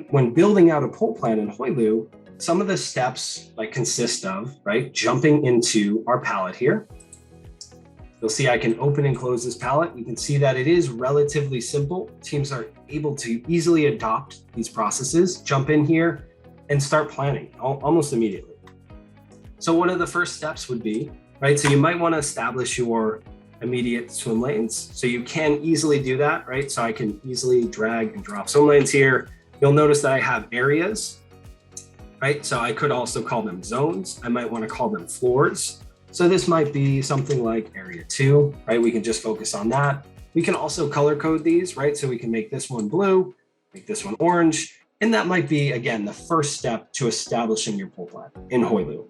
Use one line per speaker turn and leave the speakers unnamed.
when building out a pull plan in Hoylu, some of the steps consist of, right, jumping into our palette here. You'll see I can open and close this palette. You can see that it is relatively simple. Teams are able to easily adopt these processes, jump in here and start planning almost immediately. So one of the first steps would be, right, so you might want to establish your immediate swim lanes. So you can easily do that, right? So I can easily drag and drop swim lanes here. You'll notice that I have areas, right? So I could also call them zones. I might want to call them floors. So this might be something like area 2, right? We can just focus on that. We can also color code these, right? So we can make this one blue, make this one orange. And that might be, again, the first step to establishing your pull plan in Hoylu.